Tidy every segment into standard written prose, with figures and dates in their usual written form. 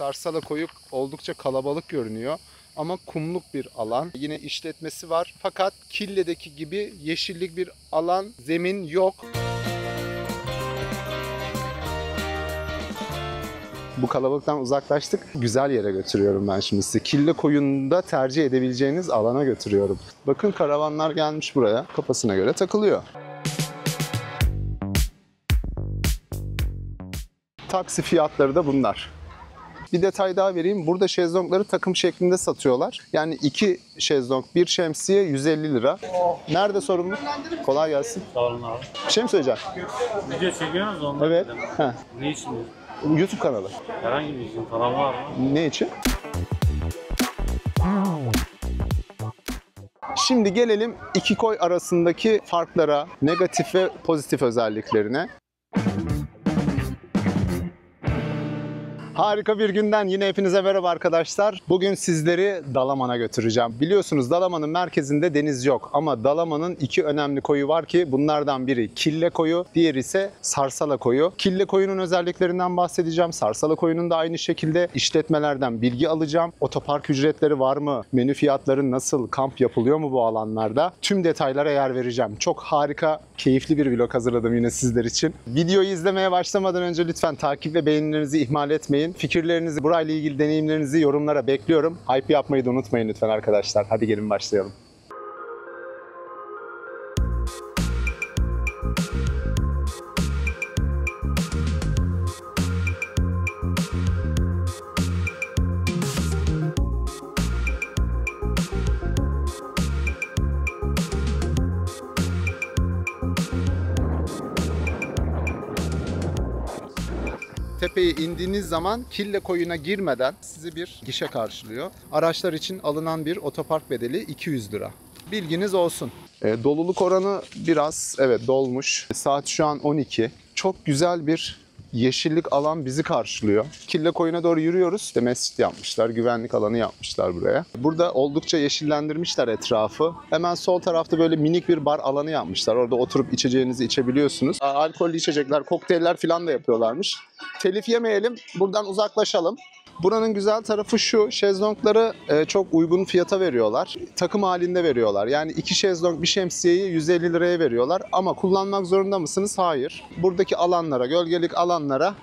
Sarsala Koyu oldukça kalabalık görünüyor. Ama kumluk bir alan. Yine işletmesi var. Fakat Kille'deki gibi yeşillik bir alan, zemin yok. Bu kalabalıktan uzaklaştık. Güzel yere götürüyorum ben şimdi sizi. Kille Koyu'nda tercih edebileceğiniz alana götürüyorum. Bakın karavanlar gelmiş buraya. Kafasına göre takılıyor. Taksi fiyatları da bunlar. Bir detay daha vereyim. Burada şezlongları takım şeklinde satıyorlar. Yani 2 şezlong, 1 şemsiye 150 lira. Nerede sorumlu? Kolay gelsin. Sağ olun abi. Bir şey mi söyleyeceğim? Video çekiyorsunuz ondan. Evet. Heh. Ne için? YouTube kanalı. Herhangi bir için falan var mı? Ne için? Şimdi gelelim iki koy arasındaki farklara, negatif ve pozitif özelliklerine. Harika bir günden yine hepinize merhaba arkadaşlar. Bugün sizleri Dalaman'a götüreceğim. Biliyorsunuz Dalaman'ın merkezinde deniz yok ama Dalaman'ın 2 önemli koyu var ki bunlardan biri Kille Koyu, diğeri ise Sarsala Koyu. Kille Koyu'nun özelliklerinden bahsedeceğim. Sarsala Koyu'nun da aynı şekilde işletmelerden bilgi alacağım. Otopark ücretleri var mı? Menü fiyatları nasıl? Kamp yapılıyor mu bu alanlarda? Tüm detaylara yer vereceğim. Çok harika, keyifli bir vlog hazırladım yine sizler için. Videoyu izlemeye başlamadan önce lütfen takip ve beğenilerinizi ihmal etmeyin. Fikirlerinizi, burayla ilgili deneyimlerinizi yorumlara bekliyorum. Hype yapmayı da unutmayın lütfen arkadaşlar. Hadi gelin başlayalım. Tepeye indiğiniz zaman Kille Koyu'na girmeden sizi bir gişe karşılıyor. Araçlar için alınan bir otopark bedeli 200 lira. Bilginiz olsun. Doluluk oranı biraz dolmuş. Saat şu an 12. Çok güzel bir yeşillik alan bizi karşılıyor. Kille Koyu'na doğru yürüyoruz. İşte mescit yapmışlar, güvenlik alanı yapmışlar buraya. Burada oldukça yeşillendirmişler etrafı. Hemen sol tarafta böyle minik bir bar alanı yapmışlar. Orada oturup içeceğinizi içebiliyorsunuz. Alkollü içecekler, kokteyller falan da yapıyorlarmış. Telif yemeyelim, buradan uzaklaşalım. Buranın güzel tarafı şu, şezlongları çok uygun fiyata veriyorlar. Takım halinde veriyorlar. Yani 2 şezlong, 1 şemsiyeyi 150 liraya veriyorlar. Ama kullanmak zorunda mısınız? Hayır. Buradaki alanlara, gölgelik alanlara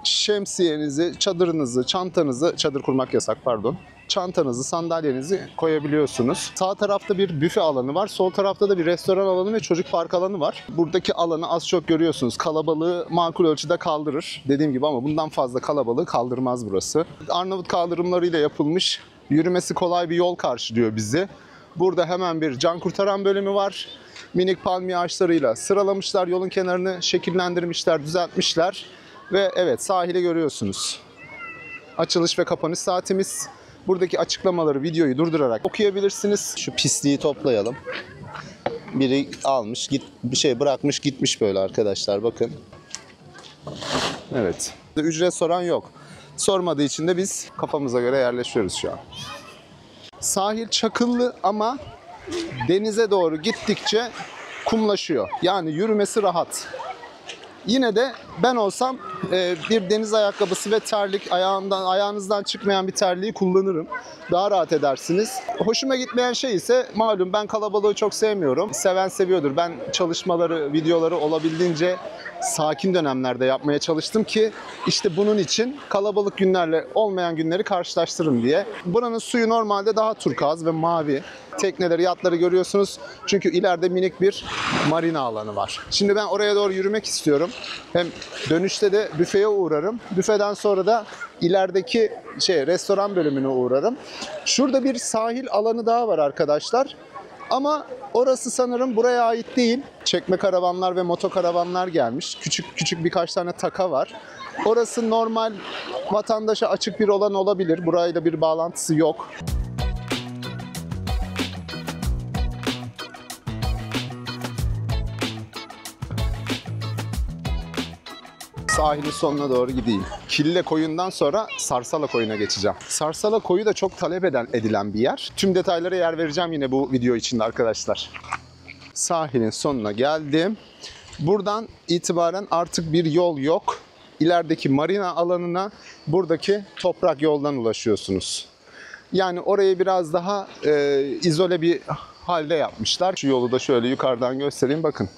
şemsiyenizi, çadırınızı, çantanızı, çadır kurmak yasak pardon. Çantanızı, sandalyenizi koyabiliyorsunuz. Sağ tarafta bir büfe alanı var. Sol tarafta da bir restoran alanı ve çocuk park alanı var. Buradaki alanı az çok görüyorsunuz. Kalabalığı makul ölçüde kaldırır. Dediğim gibi ama bundan fazla kalabalığı kaldırmaz burası. Arnavut kaldırımlarıyla yapılmış, yürümesi kolay bir yol karşılıyor bizi. Burada hemen bir can kurtaran bölümü var. Minik palmiye ağaçlarıyla sıralamışlar. Yolun kenarını şekillendirmişler, düzeltmişler. Ve evet, sahili görüyorsunuz. Açılış ve kapanış saatimiz. Buradaki açıklamaları, videoyu durdurarak okuyabilirsiniz. Şu pisliği toplayalım. Biri almış, bir şey bırakmış gitmiş böyle arkadaşlar, bakın. Evet. Ücret soran yok. Sormadığı için de biz kafamıza göre yerleşiyoruz şu an. Sahil çakıllı ama denize doğru gittikçe kumlaşıyor. Yani yürümesi rahat. Yine de ben olsam bir deniz ayakkabısı ve terlik, ayağınızdan çıkmayan bir terliği kullanırım. Daha rahat edersiniz. Hoşuma gitmeyen şey ise malum ben kalabalığı çok sevmiyorum. Seven seviyordur. Ben çalışmaları, videoları olabildiğince sakin dönemlerde yapmaya çalıştım ki işte bunun için kalabalık günlerle olmayan günleri karşılaştırırım diye. Buranın suyu normalde daha turkuaz ve mavi. Tekneleri, yatları görüyorsunuz. Çünkü ileride minik bir marina alanı var. Şimdi ben oraya doğru yürümek istiyorum. Hem dönüşte de büfeye uğrarım. Büfeden sonra da ilerideki restoran bölümüne uğrarım. Şurada bir sahil alanı daha var arkadaşlar. Ama orası sanırım buraya ait değil. Çekme karavanlar ve motokaravanlar gelmiş. Küçük küçük birkaç tane taka var. Orası normal vatandaşa açık bir alan olabilir. Burayla bir bağlantısı yok. Sahilin sonuna doğru gideyim. Kille Koyu'ndan sonra Sarsala Koyu'na geçeceğim. Sarsala Koyu da çok talep edilen bir yer. Tüm detaylara yer vereceğim yine bu video içinde arkadaşlar. Sahilin sonuna geldim. Buradan itibaren artık bir yol yok. ilerideki marina alanına buradaki toprak yoldan ulaşıyorsunuz. Yani orayı biraz daha izole bir halde yapmışlar. Şu yolu da şöyle yukarıdan göstereyim, bakın.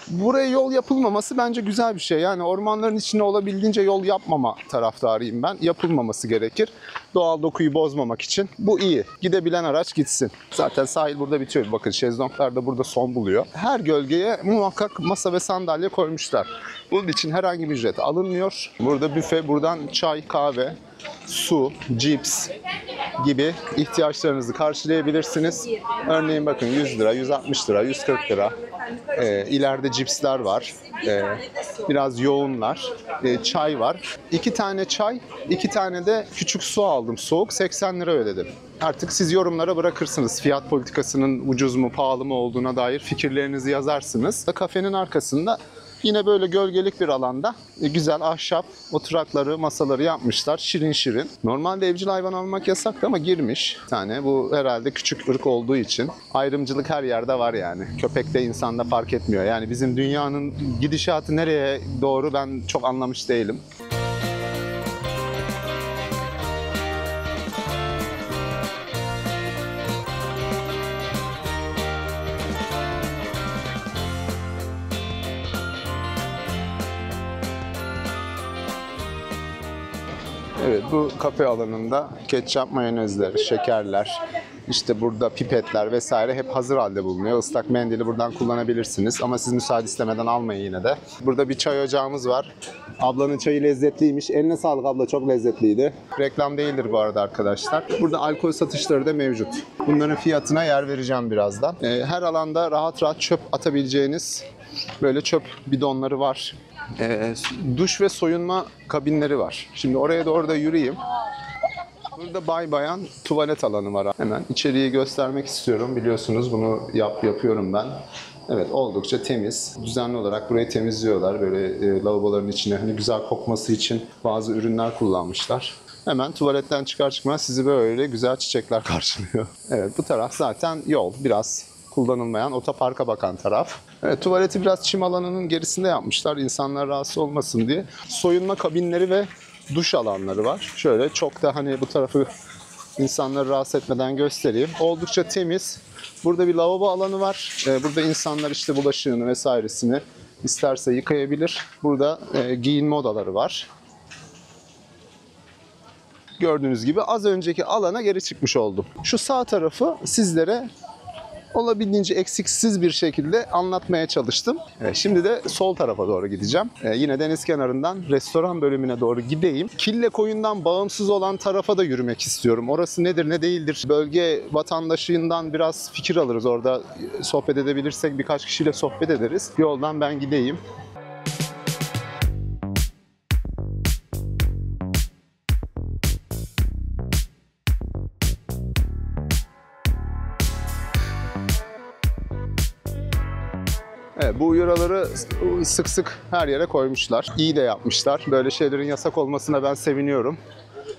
Buraya yol yapılmaması bence güzel bir şey. Yani ormanların içine olabildiğince yol yapmama taraftarıyım ben. Yapılmaması gerekir. Doğal dokuyu bozmamak için. Bu iyi. Gidebilen araç gitsin. Zaten sahil burada bitiyor. Bakın şezlonglar da burada son buluyor. Her gölgeye muhakkak masa ve sandalye koymuşlar. Bunun için herhangi bir ücret alınmıyor. Burada büfe, buradan çay, kahve, su, cips gibi ihtiyaçlarınızı karşılayabilirsiniz. Örneğin bakın 100 lira, 160 lira, 140 lira. İleride cipsler var. Biraz yoğunlar. Çay var. 2 tane çay, 2 tane de küçük su aldım. Soğuk 80 lira ödedim. Artık siz yorumlara bırakırsınız. Fiyat politikasının ucuz mu, pahalı mı olduğuna dair fikirlerinizi yazarsınız. Kafenin arkasında yine böyle gölgelik bir alanda güzel ahşap oturakları, masaları yapmışlar. Şirin şirin. Normalde evcil hayvan almak yasaktı ama girmiş bir tane. Bu herhalde küçük ırk olduğu için. Ayrımcılık her yerde var yani. Köpek de insanda fark etmiyor. Yani bizim dünyanın gidişatı nereye doğru ben çok anlamış değilim. Evet, bu kafe alanında ketçap, mayonezler, şekerler, işte burada pipetler vesaire hep hazır halde bulunuyor. Islak mendili buradan kullanabilirsiniz ama siz müsaade istemeden almayın yine de. Burada bir çay ocağımız var. Ablanın çayı lezzetliymiş. Eline sağlık abla, çok lezzetliydi. Reklam değildir bu arada arkadaşlar. Burada alkol satışları da mevcut. Bunların fiyatına yer vereceğim birazdan. Her alanda rahat rahat çöp atabileceğiniz böyle çöp bidonları var. Duş ve soyunma kabinleri var. Şimdi oraya doğru da yürüyeyim. Burada bay bayan tuvalet alanı var. Hemen içeriği göstermek istiyorum. Biliyorsunuz bunu yapıyorum ben. Evet, oldukça temiz. Düzenli olarak burayı temizliyorlar. Böyle lavaboların içine hani güzel kokması için bazı ürünler kullanmışlar. Hemen tuvaletten çıkar çıkmaz sizi böyle güzel çiçekler karşılıyor. Evet, bu taraf zaten yol. Biraz kullanılmayan otoparka bakan taraf. Evet, tuvaleti biraz çim alanının gerisinde yapmışlar. İnsanlar rahatsız olmasın diye. Soyunma kabinleri ve duş alanları var. Şöyle çok da hani bu tarafı insanları rahatsız etmeden göstereyim. Oldukça temiz. Burada bir lavabo alanı var. Burada insanlar işte bulaşığını vesairesini isterse yıkayabilir. Burada giyinme odaları var. Gördüğünüz gibi az önceki alana geri çıkmış oldum. Şu sağ tarafı sizlere olabildiğince eksiksiz bir şekilde anlatmaya çalıştım. Şimdi de sol tarafa doğru gideceğim. Yine deniz kenarından restoran bölümüne doğru gideyim. Kille Koyun'dan bağımsız olan tarafa da yürümek istiyorum. Orası nedir ne değildir? Bölge vatandaşından biraz fikir alırız. Orada sohbet edebilirsek birkaç kişiyle sohbet ederiz. Yoldan ben gideyim. Evet, bu uyarıları sık sık her yere koymuşlar. İyi de yapmışlar. Böyle şeylerin yasak olmasına ben seviniyorum.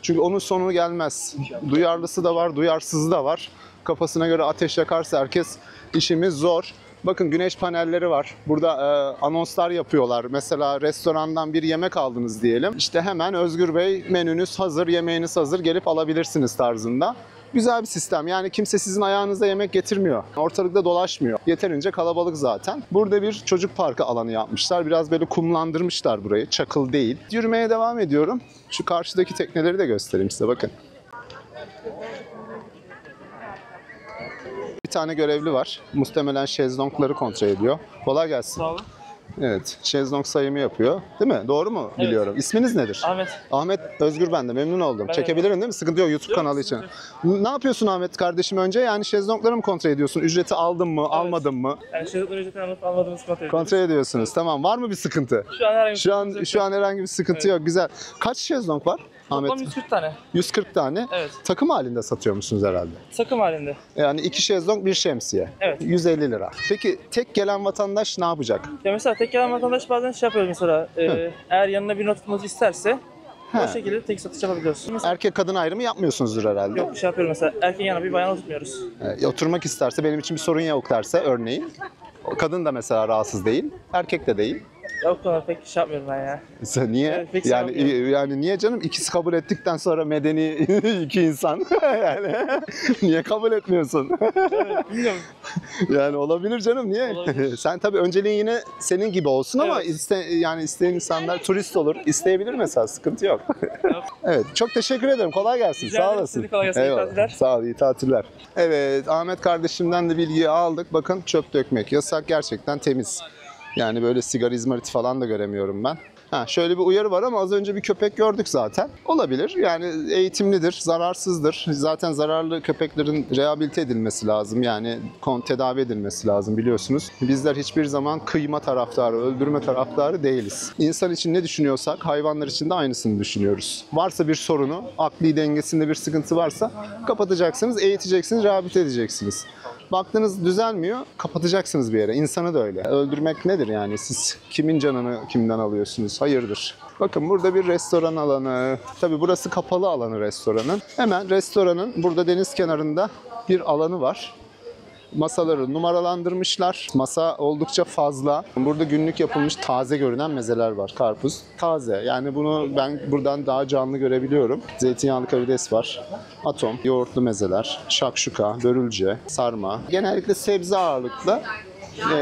Çünkü onun sonu gelmez. Duyarlısı da var, duyarsızı da var. Kafasına göre ateş yakarsa herkes işimiz zor. Bakın güneş panelleri var. Burada anonslar yapıyorlar. Mesela restorandan bir yemek aldınız diyelim. İşte hemen Özgür Bey menünüz hazır, yemeğiniz hazır, gelip alabilirsiniz tarzında. Güzel bir sistem. Yani kimse sizin ayağınıza yemek getirmiyor. Ortalıkta dolaşmıyor. Yeterince kalabalık zaten. Burada bir çocuk parkı alanı yapmışlar. Biraz böyle kumlandırmışlar burayı. Çakıl değil. Yürümeye devam ediyorum. Şu karşıdaki tekneleri de göstereyim size, bakın. Bir tane görevli var. Muhtemelen şezlongları kontrol ediyor. Kolay gelsin. Sağ olun. Evet, şezlong sayımı yapıyor. Değil mi? Doğru mu biliyorum? İsminiz nedir? Ahmet. Ahmet Özgür ben de. Memnun oldum. Ben Çekebilirim değil mi? Sıkıntı yok YouTube kanalı için. Ne yapıyorsun Ahmet kardeşim önce? Yani şezlongları mı kontrol ediyorsun? Ücreti aldın mı, almadın mı? Yani şezlongları ücreti alıp almadığımız kontrol ediyoruz. Kontrol ediyorsunuz. Tamam. Var mı bir sıkıntı? Şu an herhangi bir Şu an herhangi bir sıkıntı yok. Güzel. Kaç şezlong var Ahmet? Toplam 140 tane. 140 tane. Evet. Takım halinde satıyor musunuz herhalde? Takım halinde. Yani 2 şezlong, 1 şemsiye. Evet. 150 lira. Peki tek gelen vatandaş ne yapacak? Ya mesela tek gelen vatandaş bazen şey yapıyor mesela. Eğer yanına bir not tutması isterse o şekilde tek satış yapabiliyoruz. Mesela, Erkek kadın ayrımı yapmıyorsunuzdur herhalde. yok bir şey yapıyorum mesela. Erkeğin yanına bir bayan tutmuyoruz. Oturmak isterse, benim için bir sorun yok derse örneğin. Kadın da mesela rahatsız değil, erkek de değil. Ya o konuda pek şey yapmıyorum ben ya. Sen niye? Evet, pek yani sevmiyorum. yani niye canım? İkisi kabul ettikten sonra medeni iki insan. Yani niye kabul etmiyorsun? Evet, bilmiyorum. Yani olabilir canım, niye? Olabilir. Sen tabii önceliğin yine senin gibi olsun ama Evet. yani isteyen insanlar turist olur. İsteyebilir mesela, sıkıntı yok. Yok. Evet, çok teşekkür ederim. Kolay gelsin. Rica Sağ ederim. olasın. Size kolay gelsin. İyi Eyvallah. tatiller. Sağ ol, iyi tatiller. Evet, Ahmet kardeşimden de bilgiyi aldık. Bakın, çöp dökmek yasak, gerçekten temiz. Yani böyle sigara izmariti falan da göremiyorum ben. Ha, şöyle bir uyarı var ama az önce bir köpek gördük zaten. Olabilir. Yani eğitimlidir, zararsızdır. Zaten zararlı köpeklerin rehabilite edilmesi lazım. Yani tedavi edilmesi lazım, biliyorsunuz. Bizler hiçbir zaman kıyma taraftarı, öldürme taraftarı değiliz. İnsan için ne düşünüyorsak hayvanlar için de aynısını düşünüyoruz. Varsa bir sorunu, akli dengesinde bir sıkıntı varsa kapatacaksınız, eğiteceksiniz, rehabilite edeceksiniz. Baktınız düzelmiyor, kapatacaksınız bir yere. İnsanı da öyle. Öldürmek nedir yani? Siz kimin canını kimden alıyorsunuz? Hayırdır? Bakın, burada bir restoran alanı. Tabii burası kapalı alanı restoranın. Hemen restoranın burada deniz kenarında bir alanı var. Masaları numaralandırmışlar. Masa oldukça fazla. Burada günlük yapılmış taze görünen mezeler var. Karpuz taze. Yani bunu ben buradan daha canlı görebiliyorum. Zeytinyağlı karides var. Atom, yoğurtlu mezeler, şakşuka, börülce, sarma. Genellikle sebze ağırlıklı.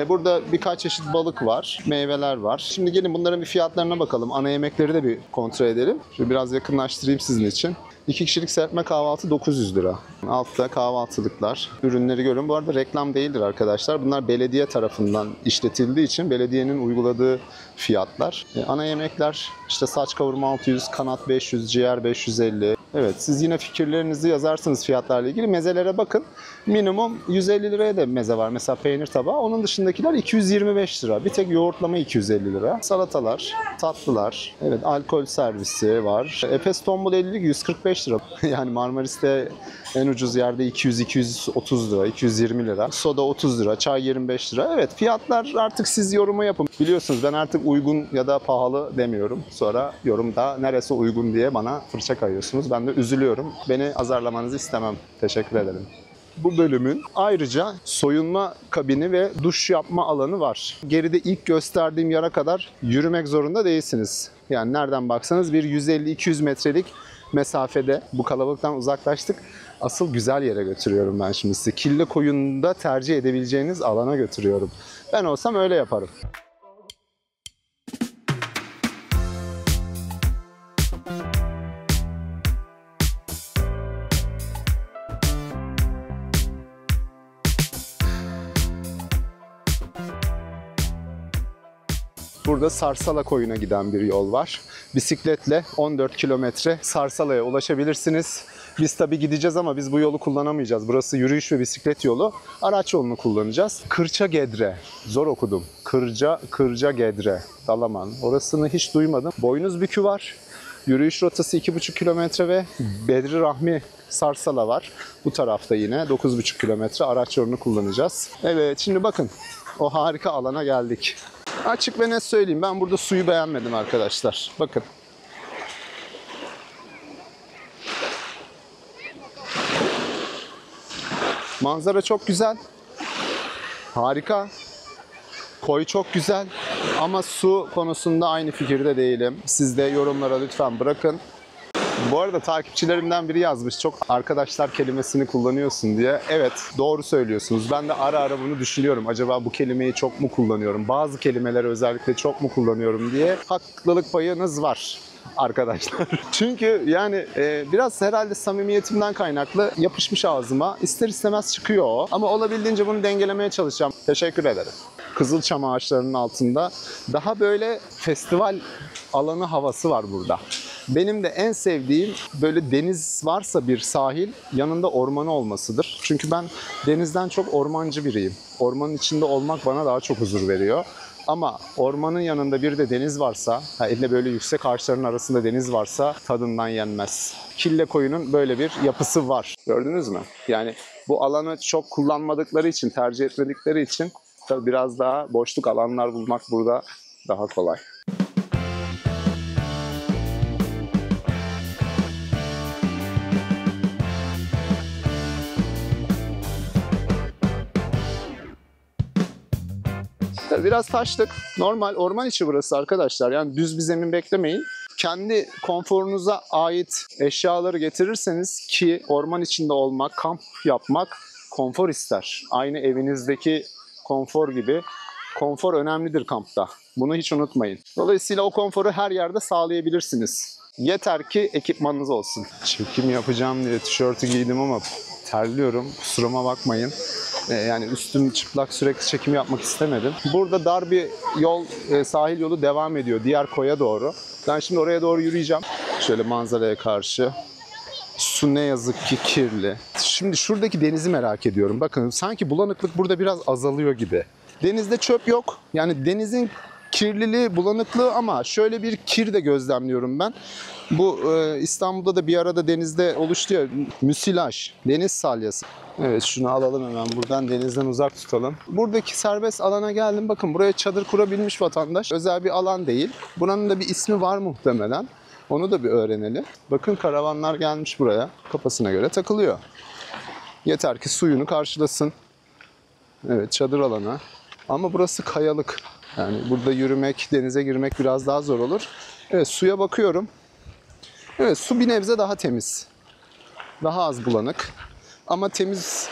Burada birkaç çeşit balık var, meyveler var. Şimdi gelin bunların bir fiyatlarına bakalım. Ana yemekleri de bir kontrol edelim. Şöyle biraz yakınlaştırayım sizin için. 2 kişilik serpme kahvaltı 900 lira. Altta kahvaltılıklar. Ürünleri görün. Bu arada reklam değildir arkadaşlar. Bunlar belediye tarafından işletildiği için belediyenin uyguladığı fiyatlar. Ana yemekler işte saç kavurma 600, kanat 500, ciğer 550. Evet, siz yine fikirlerinizi yazarsınız fiyatlarla ilgili. Mezelere bakın. Minimum 150 liraya da meze var. Mesela peynir tabağı. Onun dışındakiler 225 lira. Bir tek yoğurtlama 250 lira. Salatalar, tatlılar. Evet, alkol servisi var. Efes tombul 50, 145 lira. Yani Marmaris'te en ucuz yerde 200-230 lira, 220 lira. Soda 30 lira, çay 25 lira. Evet, fiyatlar artık siz yoruma yapın. Biliyorsunuz ben artık uygun ya da pahalı demiyorum. Sonra yorumda neresi uygun diye bana fırça kayıyorsunuz. Ben de üzülüyorum. Beni azarlamanızı istemem. Teşekkür ederim. Bu bölümün ayrıca soyunma kabini ve duş yapma alanı var. Geride ilk gösterdiğim yere kadar yürümek zorunda değilsiniz. Yani nereden baksanız bir 150-200 metrelik mesafede bu kalabalıktan uzaklaştık. Asıl güzel yere götürüyorum ben şimdi sizi. Kille Koyun'da tercih edebileceğiniz alana götürüyorum. Ben olsam öyle yaparım. Burada Sarsala Koyun'a giden bir yol var. Bisikletle 14 kilometre Sarsala'ya ulaşabilirsiniz. Biz tabii gideceğiz ama biz bu yolu kullanamayacağız. Burası yürüyüş ve bisiklet yolu. Araç yolunu kullanacağız. Kırçagedre. Zor okudum. Kırcagedre. Dalaman. Orasını hiç duymadım. Boynuzbükü var. Yürüyüş rotası 2,5 kilometre ve Bedri Rahmi Sarsala var. Bu tarafta yine 9,5 kilometre araç yolunu kullanacağız. Evet, şimdi bakın o harika alana geldik. Açık ve net söyleyeyim, ben burada suyu beğenmedim arkadaşlar. Bakın. Manzara çok güzel. Harika. Koy çok güzel. Ama su konusunda aynı fikirde değilim. Siz de yorumlara lütfen bırakın. Bu arada takipçilerimden biri yazmış, çok arkadaşlar kelimesini kullanıyorsun diye. Evet, doğru söylüyorsunuz. Ben de ara ara bunu düşünüyorum. Acaba bu kelimeyi çok mu kullanıyorum? Bazı kelimeleri özellikle çok mu kullanıyorum diye. Haklılık payınız var arkadaşlar. Çünkü yani biraz herhalde samimiyetimden kaynaklı yapışmış ağzıma. İster istemez çıkıyor o. Ama olabildiğince bunu dengelemeye çalışacağım. Teşekkür ederim. Kızılçam ağaçlarının altında daha böyle festival alanı havası var burada. Benim de en sevdiğim böyle deniz varsa bir sahil, yanında ormanı olmasıdır. Çünkü ben denizden çok ormancı biriyim. Ormanın içinde olmak bana daha çok huzur veriyor. Ama ormanın yanında bir de deniz varsa, hele böyle yüksek ağaçların arasında deniz varsa tadından yenmez. Kille Koyun'un böyle bir yapısı var. Gördünüz mü? Yani bu alanı çok kullanmadıkları için, tercih etmedikleri için tabii biraz daha boşluk alanlar bulmak burada daha kolay. Biraz taşlık. Normal orman içi burası arkadaşlar. Yani düz bir zemin beklemeyin. Kendi konforunuza ait eşyaları getirirseniz, ki orman içinde olmak, kamp yapmak konfor ister. Aynı evinizdeki konfor gibi. Konfor önemlidir kampta. Bunu hiç unutmayın. Dolayısıyla o konforu her yerde sağlayabilirsiniz. Yeter ki ekipmanınız olsun. Çekim yapacağım diye tişörtü giydim ama terliyorum. Kusuruma bakmayın. Yani üstüm çıplak, sürekli çekim yapmak istemedim. Burada dar bir yol, sahil yolu devam ediyor diğer koya doğru. Ben şimdi oraya doğru yürüyeceğim. Şöyle manzaraya karşı. Su ne yazık ki kirli. Şimdi şuradaki denizi merak ediyorum. Bakın sanki bulanıklık burada biraz azalıyor gibi. Denizde çöp yok. Yani denizin kirliliği, bulanıklığı, ama şöyle bir kir de gözlemliyorum ben. Bu İstanbul'da da bir arada denizde oluştu ya, müsilaj, deniz salyası. Evet, şunu alalım hemen buradan, denizden uzak tutalım. Buradaki serbest alana geldim. Bakın buraya çadır kurabilmiş vatandaş. Özel bir alan değil. Buranın da bir ismi var muhtemelen. Onu da bir öğrenelim. Bakın karavanlar gelmiş buraya. Kafasına göre takılıyor. Yeter ki suyunu karşılasın. Evet, çadır alanı. Ama burası kayalık. Yani burada yürümek, denize girmek biraz daha zor olur. Evet, suya bakıyorum. Evet, su bir nebze daha temiz. Daha az bulanık. Ama temiz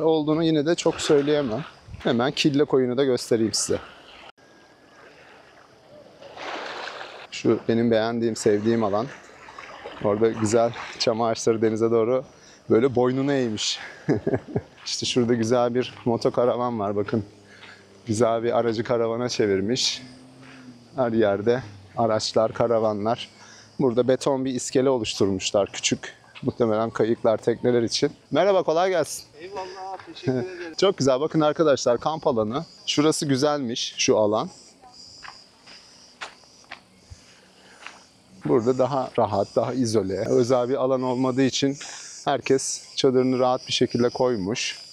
olduğunu yine de çok söyleyemem. Hemen Kille Koyu'nu da göstereyim size. Şu benim beğendiğim, sevdiğim alan. Orada güzel çam ağaçları denize doğru böyle boynunu eğmiş. İşte şurada güzel bir motokaravan var, bakın. Güzel bir aracı karavana çevirmiş. Her yerde araçlar, karavanlar. Burada beton bir iskele oluşturmuşlar, küçük. Muhtemelen kayıklar, tekneler için. Merhaba, kolay gelsin. Eyvallah, teşekkür ederim. Çok güzel. Bakın arkadaşlar, kamp alanı. Şurası güzelmiş, şu alan. Burada daha rahat, daha izole. Özel bir alan olmadığı için herkes çadırını rahat bir şekilde koymuş.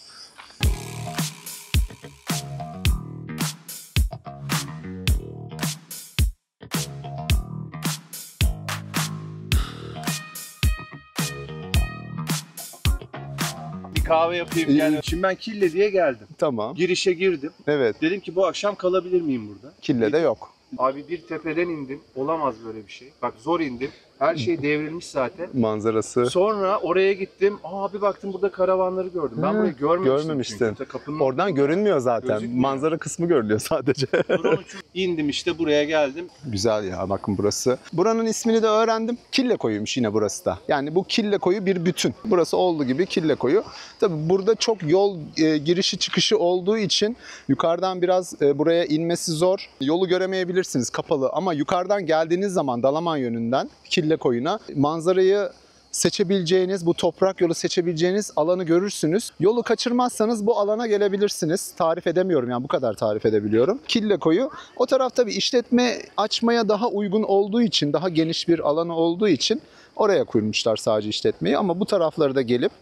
Bir kahve yapayım İyi. yani. Şimdi ben Kille diye geldim. Tamam. Girişe girdim. Evet. Dedim ki bu akşam kalabilir miyim burada? Kille'de yok. Abi bir tepeden indim. Olamaz böyle bir şey. Bak zor indim. Her şey devrilmiş zaten. Manzarası. Sonra oraya gittim. Bir baktım burada karavanları gördüm. Ben burayı görmemiştim. Görmemiştin. Çünkü. Kapının Oradan görünmüyor zaten. Gözükmüyor. Manzara kısmı görülüyor sadece. drone uçup indim işte buraya geldim. Güzel ya, bakın burası. Buranın ismini de öğrendim. Kille Koyu'ymuş yine burası da. Yani bu Kille Koyu bir bütün. Burası olduğu gibi Kille Koyu. Tabii burada çok yol girişi çıkışı olduğu için yukarıdan biraz buraya inmesi zor. Yolu göremeyebilirsiniz, kapalı, ama yukarıdan geldiğiniz zaman Dalaman yönünden Kille Koyu'na manzarayı seçebileceğiniz, bu toprak yolu seçebileceğiniz alanı görürsünüz. Yolu kaçırmazsanız bu alana gelebilirsiniz. Tarif edemiyorum, yani bu kadar tarif edebiliyorum. Kille Koyu. O tarafta bir işletme açmaya daha uygun olduğu için, daha geniş bir alanı olduğu için oraya kurmuşlar sadece işletmeyi. Ama bu tarafları da gelip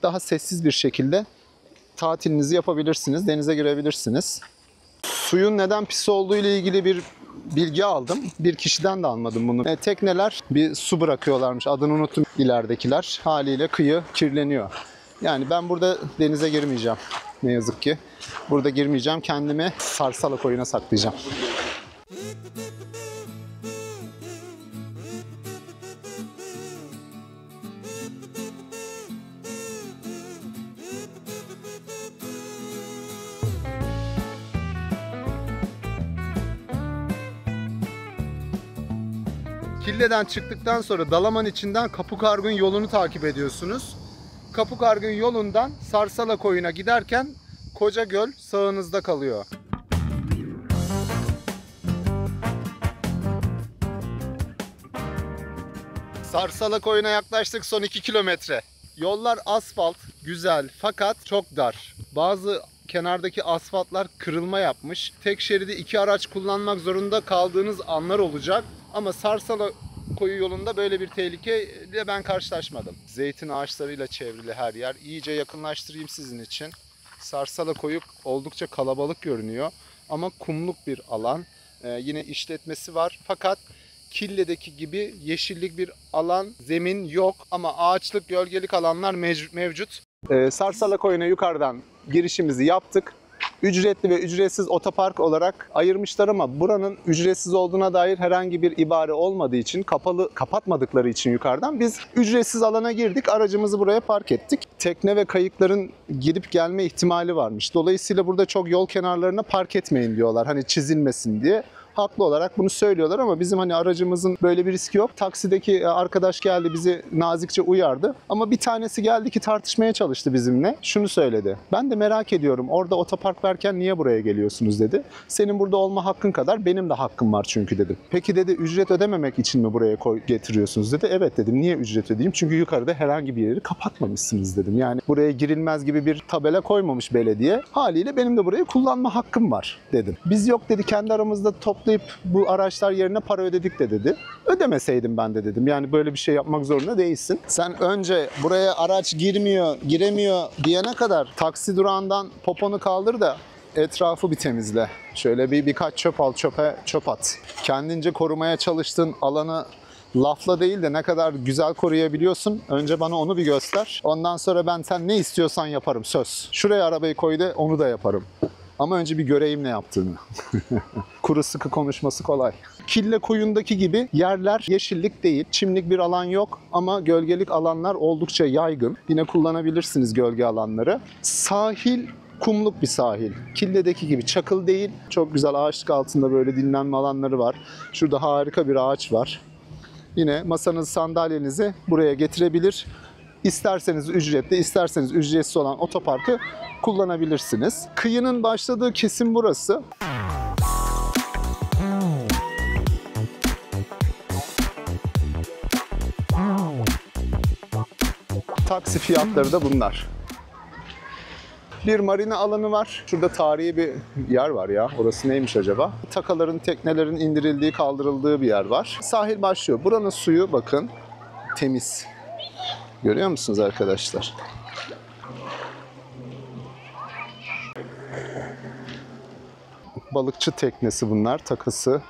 daha sessiz bir şekilde tatilinizi yapabilirsiniz, denize girebilirsiniz. Suyun neden pis olduğu ile ilgili bir bilgi aldım. Bir kişiden de almadım bunu. Tekneler bir su bırakıyorlarmış. Adını unuttum, ileridekiler. Haliyle kıyı kirleniyor. Yani ben burada denize girmeyeceğim. Ne yazık ki. Burada girmeyeceğim. Kendimi Sarsala Koyu'na saklayacağım. Kille'den çıktıktan sonra Dalaman içinden Kapukargın yolunu takip ediyorsunuz. Kapukargın yolundan Sarsala Koyu'na giderken Kocagöl sağınızda kalıyor. Sarsala Koyu'na yaklaştık, son 2 kilometre. Yollar asfalt, güzel, fakat çok dar. Bazı kenardaki asfaltlar kırılma yapmış. Tek şeridi 2 araç kullanmak zorunda kaldığınız anlar olacak. Ama Sarsala Koyu yolunda böyle bir tehlikeyle ben karşılaşmadım. Zeytin ağaçlarıyla çevrili her yer. İyice yakınlaştırayım sizin için. Sarsala Koyu oldukça kalabalık görünüyor. Ama kumluk bir alan. Yine işletmesi var. Fakat Kille'deki gibi yeşillik bir alan, zemin yok. Ama ağaçlık, gölgelik alanlar mevcut. Sarsala Koyu'na yukarıdan girişimizi yaptık. ücretli ve ücretsiz otopark olarak ayırmışlar ama buranın ücretsiz olduğuna dair herhangi bir ibare olmadığı için, kapatmadıkları için yukarıdan biz ücretsiz alana girdik, aracımızı buraya park ettik. Tekne ve kayıkların gidip gelme ihtimali varmış. Dolayısıyla burada çok yol kenarlarına park etmeyin diyorlar. Hani çizilmesin diye. Haklı olarak bunu söylüyorlar ama bizim hani aracımızın böyle bir riski yok. Taksideki arkadaş geldi, bizi nazikçe uyardı. Ama bir tanesi geldi ki tartışmaya çalıştı bizimle. Şunu söyledi. Ben de merak ediyorum, orada otopark varken niye buraya geliyorsunuz dedi. Senin burada olma hakkın kadar benim de hakkım var çünkü dedim. Peki dedi, ücret ödememek için mi buraya getiriyorsunuz dedi. Evet dedim, niye ücret ödeyeyim? Çünkü yukarıda herhangi bir yeri kapatmamışsınız dedim. Yani buraya girilmez gibi bir tabela koymamış belediye. Haliyle benim de burayı kullanma hakkım var dedim. Biz yok dedi, kendi aramızda toplayıp bu araçlar yerine para ödedik de dedi. Ödemeseydim ben de dedim. Yani böyle bir şey yapmak zorunda değilsin. Sen önce buraya araç giremiyor diyene kadar taksi durağından poponu kaldır da etrafı bir temizle. Şöyle birkaç çöp al, çöp at. Kendince korumaya çalıştığın alanı lafla değil de ne kadar güzel koruyabiliyorsun. Önce bana onu bir göster. Ondan sonra sen ne istiyorsan yaparım, söz. Şuraya arabayı koy de onu da yaparım. Ama önce bir göreyim ne yaptığını. Kuru sıkı konuşması kolay. Kille Koyun'daki gibi yerler yeşillik değil, çimlik bir alan yok ama gölgelik alanlar oldukça yaygın. Yine kullanabilirsiniz gölge alanları. Sahil kumluk bir sahil. Kille'deki gibi çakıl değil. Çok güzel ağaçlık altında böyle dinlenme alanları var. Şurada harika bir ağaç var. Yine masanızı, sandalyenizi buraya getirebilir. İsterseniz ücretli, isterseniz ücretsiz olan otoparkı kullanabilirsiniz. Kıyının başladığı kesim burası. Taksi fiyatları da bunlar. Bir marina alanı var. Şurada tarihi bir yer var ya. Orası neymiş acaba? Takaların, teknelerin indirildiği, kaldırıldığı bir yer var. Sahil başlıyor. Buranın suyu bakın temiz. Görüyor musunuz arkadaşlar? Balıkçı teknesi bunlar, takısı.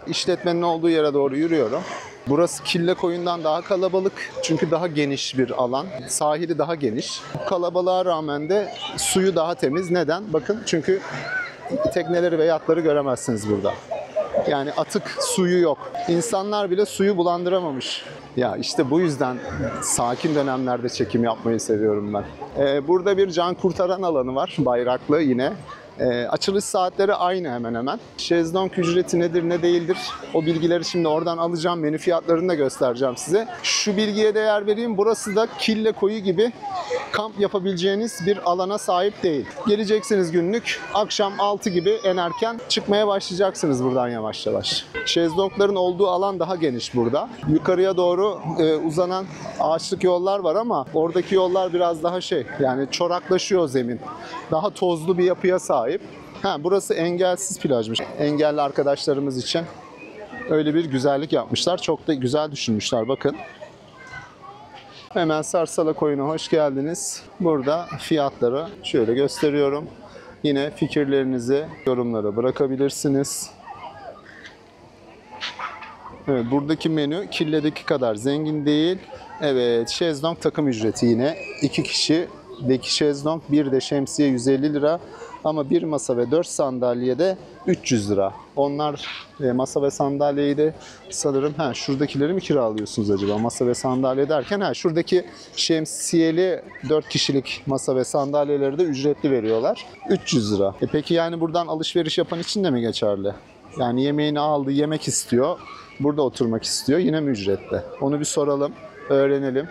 İşletmenin olduğu yere doğru yürüyorum. Burası Kille Koyun'dan daha kalabalık çünkü daha geniş bir alan. Sahili daha geniş. Kalabalığa rağmen de suyu daha temiz. Neden? Bakın çünkü tekneleri ve yatları göremezsiniz burada. Yani atık suyu yok. İnsanlar bile suyu bulandıramamış. Ya işte bu yüzden sakin dönemlerde çekim yapmayı seviyorum ben. Burada bir can kurtaran alanı var. Bayraklı yine. Açılış saatleri aynı hemen hemen. Şezlong ücreti nedir ne değildir o bilgileri şimdi oradan alacağım. Menü fiyatlarını da göstereceğim size. Şu bilgiye değer vereyim. Burası da Kille Koyu gibi kamp yapabileceğiniz bir alana sahip değil. Geleceksiniz günlük. Akşam 6 gibi en erken çıkmaya başlayacaksınız buradan yavaş yavaş. Şezlongların olduğu alan daha geniş burada. Yukarıya doğru uzanan ağaçlık yollar var ama oradaki yollar biraz daha yani çoraklaşıyor zemin. Daha tozlu bir yapıya sahip. Burası engelsiz plajmış. Engelli arkadaşlarımız için öyle bir güzellik yapmışlar. Çok da güzel düşünmüşler bakın. Hemen Sarsala Koyun'a hoş geldiniz. Burada fiyatları şöyle gösteriyorum. Yine fikirlerinizi yorumlara bırakabilirsiniz. Evet, buradaki menü Kille'deki kadar zengin değil. Evet, şezlong takım ücreti yine. 2 kişideki şezlong, bir de şemsiye 150 lira. Ama bir masa ve 4 sandalye de 300 lira. Onlar masa ve sandalyeyi de sanırım şuradakileri mi kiralıyorsunuz acaba? Masa ve sandalye derken şuradaki şemsiyeli 4 kişilik masa ve sandalyeleri de ücretli veriyorlar. 300 lira. Peki yani buradan alışveriş yapan için de mi geçerli? Yani yemeğini aldı, yemek istiyor. Burada oturmak istiyor. Yine mi ücretli? Onu bir soralım, öğrenelim.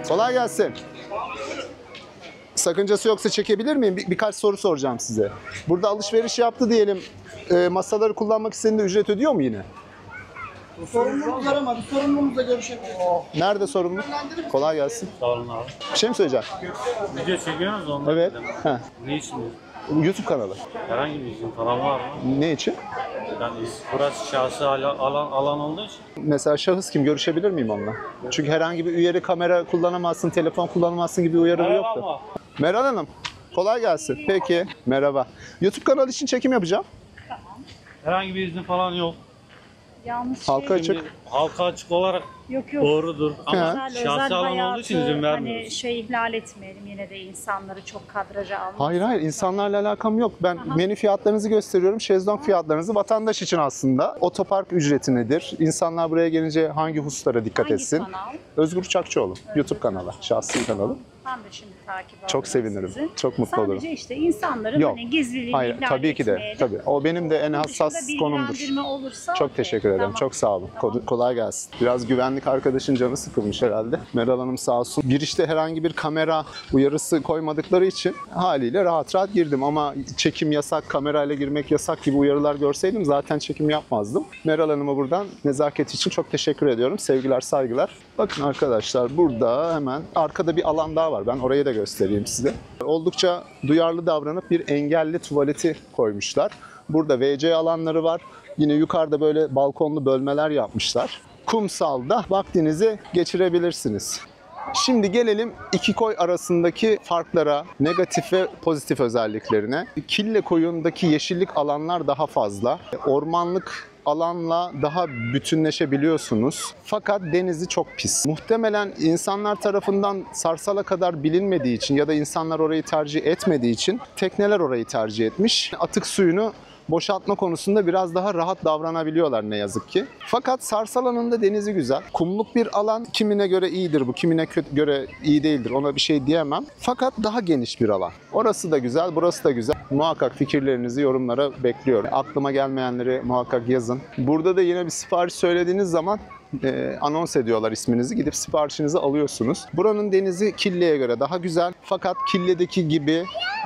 Kolay gelsin. Sakıncası yoksa çekebilir miyim? Birkaç soru soracağım size. Burada alışveriş yaptı diyelim. Masaları kullanmak istediğinde ücret ödüyor mu yine? Sorumluluğumuz aramadı. Sorumluluğumuzla görüşebiliriz. Nerede sorumluluk? Kolay gelsin. Sağ olun abi. Bir şey mi söyleyeceğim? Video çekiyorsunuz ondan. Evet. Dedim. Ne için? YouTube kanalı. Herhangi bir izin falan var mı? Ne için? Yani burası şahsi alan olduğu için. Mesela şahıs kim? Görüşebilir miyim onunla? Çünkü herhangi bir uyarı, kamera kullanamazsın, telefon kullanamazsın gibi uyarı yoktu. Ama. Meral Hanım, kolay gelsin. Peki, merhaba. YouTube kanalı için çekim yapacağım. Herhangi bir izin falan yok. Yalnız Halka şey, açık. Şimdi halka açık olarak yok yok. doğrudur. Ama Özel, şahsi alan olduğu için izin hani vermiyoruz. şey ihlal etmeyelim yine de insanları çok kadraja almasın. Hayır insanlarla alakam yok. Ben menü fiyatlarınızı gösteriyorum. Şezlong fiyatlarınızı vatandaş için aslında. Otopark ücreti nedir? İnsanlar buraya gelince hangi hususlara dikkat Hangi etsin? kanal? Özgür Uçakçıoğlu. YouTube kanalı. Şahsi kanalı. Ben de şimdi takip Çok aldım sevinirim. sizi. Çok mutlu olurum. Sadece işte insanların Yok. hani gizliliğini Hayır ihlal tabii ki de. etmeyelim. Tabii. O benim de en Bunun hassas dışında konumdur. bilgilendirme olursa Çok okey, teşekkür ederim. tamam. Çok sağ olun. Tamam. Kolay gelsin. Biraz güvenlik arkadaşın canı sıkılmış herhalde. Meral Hanım sağ olsun. Girişte herhangi bir kamera uyarısı koymadıkları için haliyle rahat rahat girdim. Ama çekim yasak, kamerayla girmek yasak gibi uyarılar görseydim zaten çekim yapmazdım. Meral Hanım'a buradan nezaket için çok teşekkür ediyorum. Sevgiler, saygılar. Bakın arkadaşlar burada hemen arkada bir alan daha var. Ben orayı da göstereyim size. Oldukça duyarlı davranıp bir engelli tuvaleti koymuşlar. Burada WC alanları var. Yine yukarıda böyle balkonlu bölmeler yapmışlar. Kumsalda vaktinizi geçirebilirsiniz. Şimdi gelelim iki koy arasındaki farklara, negatif ve pozitif özelliklerine. Kille koyundaki yeşillik alanlar daha fazla. Ormanlık alanla daha bütünleşebiliyorsunuz. Fakat denizi çok pis. Muhtemelen insanlar tarafından Sarsal'a kadar bilinmediği için ya da insanlar orayı tercih etmediği için tekneler orayı tercih etmiş. Atık suyunu boşaltma konusunda biraz daha rahat davranabiliyorlar ne yazık ki. Fakat Sarsalan'ın da denizi güzel. Kumluk bir alan. Kimine göre iyidir bu, kimine göre iyi değildir. Ona bir şey diyemem. Fakat daha geniş bir alan. Orası da güzel, burası da güzel. Muhakkak fikirlerinizi yorumlara bekliyorum. Aklıma gelmeyenleri muhakkak yazın. Burada da yine bir sipariş söylediğiniz zaman anons ediyorlar isminizi. Gidip siparişinizi alıyorsunuz. Buranın denizi Kille'ye göre daha güzel. Fakat Kille'deki gibi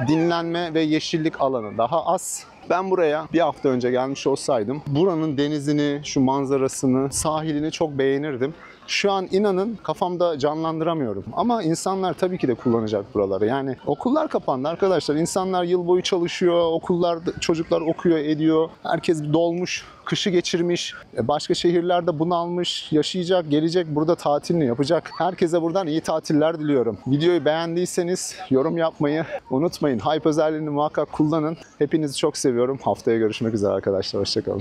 dinlenme ve yeşillik alanı daha az. Ben buraya bir hafta önce gelmiş olsaydım buranın denizini, şu manzarasını, sahilini çok beğenirdim. Şu an inanın kafamda canlandıramıyorum. Ama insanlar tabii ki de kullanacak buraları. Yani okullar kapandı arkadaşlar. İnsanlar yıl boyu çalışıyor. Okullarda çocuklar okuyor, ediyor. Herkes dolmuş, kışı geçirmiş. Başka şehirlerde bunalmış, yaşayacak, gelecek burada tatilini yapacak. Herkese buradan iyi tatiller diliyorum. Videoyu beğendiyseniz yorum yapmayı unutmayın. Hype özelliğini muhakkak kullanın. Hepinizi çok seviyorum. Haftaya görüşmek üzere arkadaşlar. Hoşçakalın.